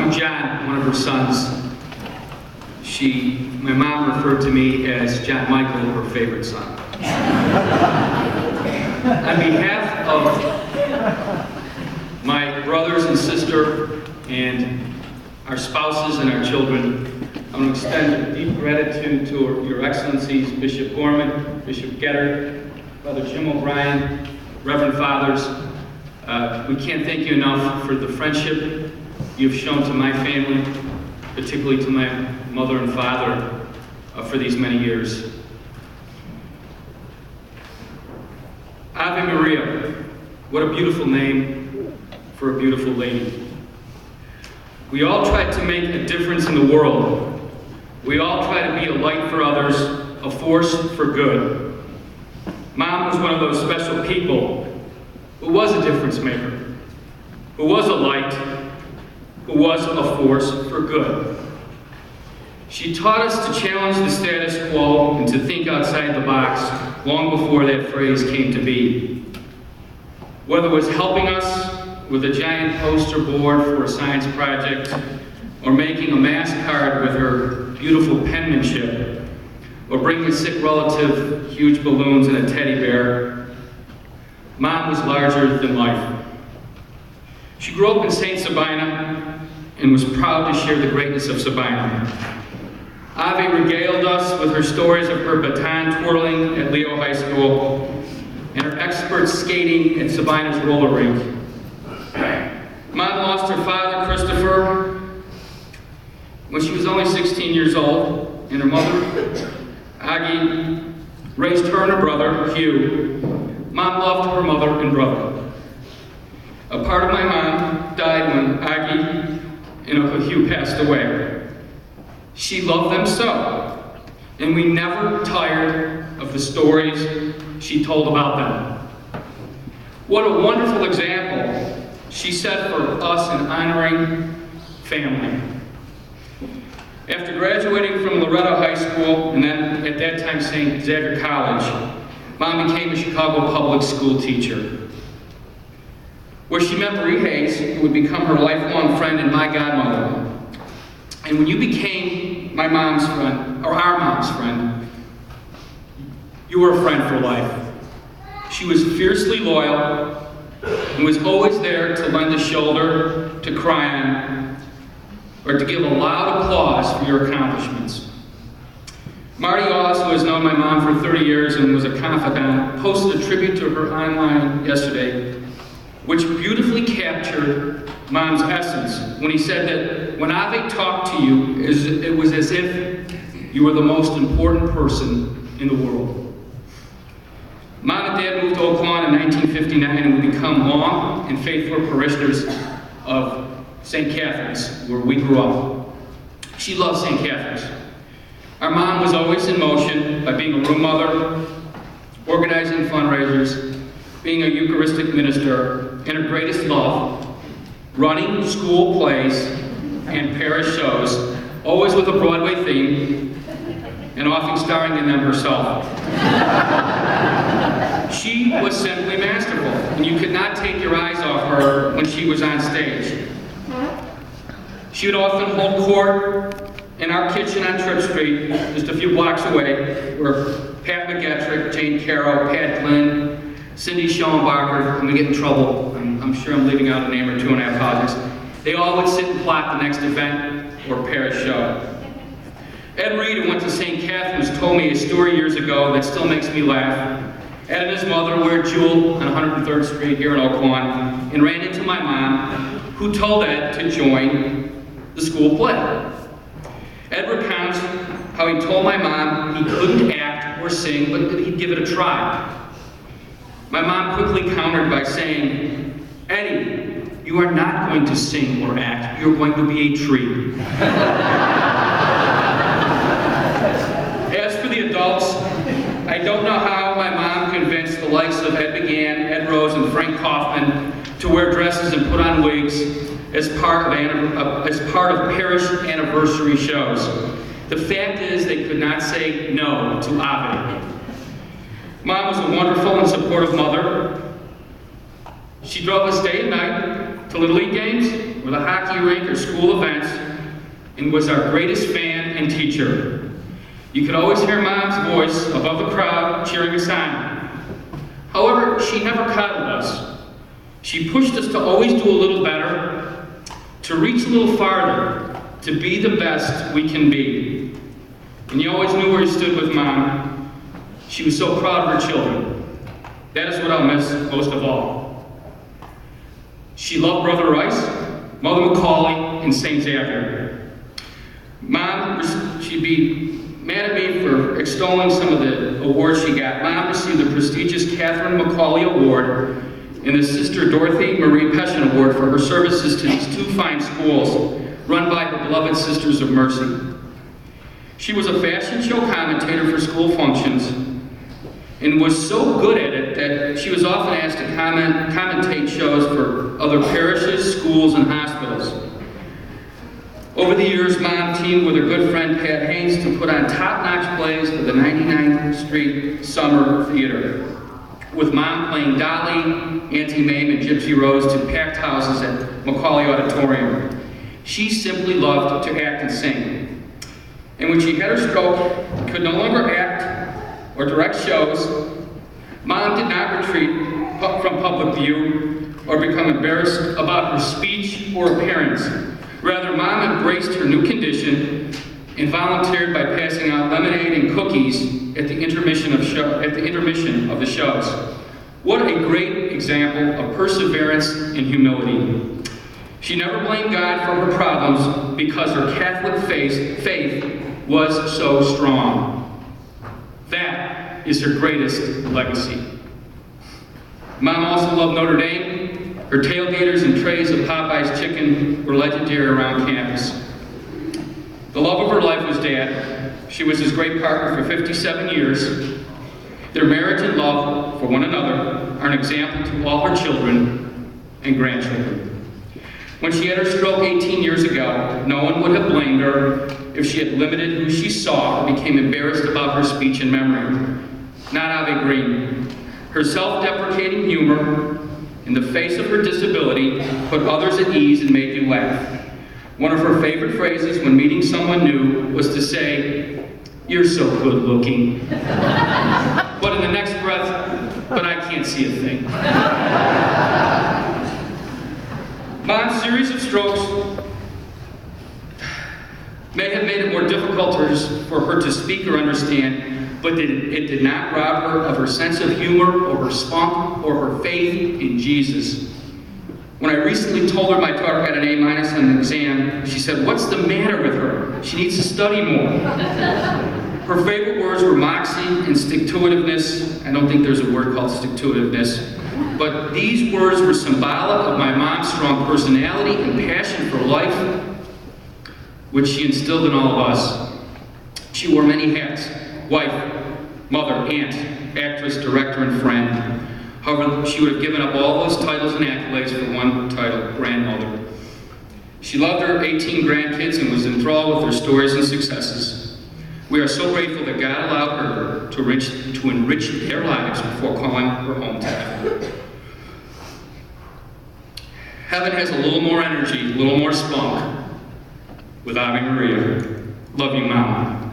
I'm John, one of her sons. My mom referred to me as John Michael, her favorite son. On behalf of my brothers and sister and our spouses and our children, I want to extend a deep gratitude to Your Excellencies Bishop Gorman, Bishop Getter, Brother Jim O'Brien, Reverend Fathers. We can't thank you enough for the friendship you've shown to my family, particularly to my mother and father, for these many years. Ave Maria, what a beautiful name for a beautiful lady. We all try to make a difference in the world. We all try to be a light for others, a force for good. Mom was one of those special people who was a difference maker, who was a light, who was a force for good. She taught us to challenge the status quo and to think outside the box long before that phrase came to be. Whether it was helping us with a giant poster board for a science project, or making a mass card with her beautiful penmanship, or bringing a sick relative huge balloons and a teddy bear, Mom was larger than life. She grew up in St. Sabina and was proud to share the greatness of Sabina. Ave regaled us with her stories of her baton twirling at Leo High School and her expert skating at Sabina's roller rink. Mom lost her father, Christopher, when she was only 16 years old, and her mother, Aggie, raised her and her brother, Hugh. Mom loved her mother and brother. A part of my mom died when Aggie and Uncle Hugh passed away. She loved them so, and we never tired of the stories she told about them. What a wonderful example she set for us in honoring family. After graduating from Loretto High School, and then at that time St. Xavier College, Mom became a Chicago public school teacher, where she met Marie Hayes, who would become her lifelong friend and my godmother. And when you became my mom's friend, or our mom's friend, you were a friend for life. She was fiercely loyal and was always there to lend a shoulder, to cry on, or to give a loud applause for your accomplishments. Marty Oz, who has known my mom for 30 years and was a confidant, posted a tribute to her online yesterday, which beautifully captured Mom's essence when he said that when Ave talked to you, it was as if you were the most important person in the world. Mom and Dad moved to Oak Lawn in 1959 and would become long and faithful parishioners of St. Catherine's, where we grew up. She loved St. Catherine's. Our mom was always in motion by being a room mother, organizing fundraisers, being a Eucharistic minister, and her greatest love, running school plays and parish shows, always with a Broadway theme, and often starring in them herself. She was simply masterful, and you could not take your eyes off her when she was on stage. She would often hold court in our kitchen on Tripp Street, just a few blocks away, where Pat McGettrick, Jane Caro, Pat Glynn, Cindy Schoenbacher, when we get in trouble, I'm sure I'm leaving out a name or two and I apologize, they all would sit and plot the next event or parish show. Ed Reed, who went to St. Catherine's, told me a story years ago that still makes me laugh. Ed and his mother were at Jewel on 103rd Street here in Oak Lawn and ran into my mom, who told Ed to join the school play. Ed recounts how he told my mom he couldn't act or sing, but that he'd give it a try. My mom quickly countered by saying, "Eddie, you are not going to sing or act, you're going to be a tree." As for the adults, I don't know how my mom convinced the likes of Ed McGann, Ed Rose, and Frank Kaufman to wear dresses and put on wigs as part of parish anniversary shows. The fact is, they could not say no to Ave. Mom was a wonderful and supportive mother. She drove us day and night to Little League games, or the hockey rink or school events, and was our greatest fan and teacher. You could always hear Mom's voice above the crowd cheering us on. However, she never coddled us. She pushed us to always do a little better, to reach a little farther, to be the best we can be. And you always knew where you stood with Mom. She was so proud of her children. That is what I'll miss most of all. She loved Brother Rice, Mother Macaulay, and St. Xavier. Mom, she'd be mad at me for extolling some of the awards she got. Mom received the prestigious Catherine Macaulay Award and the Sister Dorothy Marie Peschen Award for her services to these two fine schools run by her beloved Sisters of Mercy. She was a fashion show commentator for school functions and was so good at it that she was often asked to commentate shows for other parishes, schools, and hospitals. Over the years, Mom teamed with her good friend Pat Haynes to put on top-notch plays for the 99th Street Summer Theater, with Mom playing Dolly, Auntie Mame, and Gypsy Rose to packed houses at Macaulay Auditorium. She simply loved to act and sing. And when she had her stroke and could no longer act or direct shows, Mom did not retreat from public view or become embarrassed about her speech or appearance. Rather, Mom embraced her new condition and volunteered by passing out lemonade and cookies at the intermission of the shows. What a great example of perseverance and humility. She never blamed God for her problems because her Catholic faith was so strong. That is her greatest legacy. Mom also loved Notre Dame. Her tailgaters and trays of Popeye's chicken were legendary around campus. The love of her life was Dad. She was his great partner for 57 years. Their marriage and love for one another are an example to all her children and grandchildren. When she had her stroke 18 years ago, no one would have blamed her if she had limited who she saw or became embarrassed about her speech and memory. Not Ave Green. Her self-deprecating humor in the face of her disability put others at ease and made you laugh. One of her favorite phrases when meeting someone new was to say, "You're so good looking." But in the next breath, "But I can't see a thing." Mom's series of strokes may have made it more difficult for her to speak or understand, but it did not rob her of her sense of humor or her spunk or her faith in Jesus. When I recently told her my daughter got an A- on an exam, she said, "What's the matter with her? She needs to study more." Her favorite words were moxie and stick-to-itiveness. I don't think there's a word called stick-to-itiveness. But these words were symbolic of my mom's strong personality and passion for life, which she instilled in all of us. She wore many hats: wife, mother, aunt, actress, director, and friend. However, she would have given up all those titles and accolades for one title: grandmother. She loved her 18 grandkids and was enthralled with their stories and successes. We are so grateful that God allowed her to enrich their lives before calling her home to heaven. Heaven has a little more energy, a little more spunk with Ave Maria. Love you, Mom.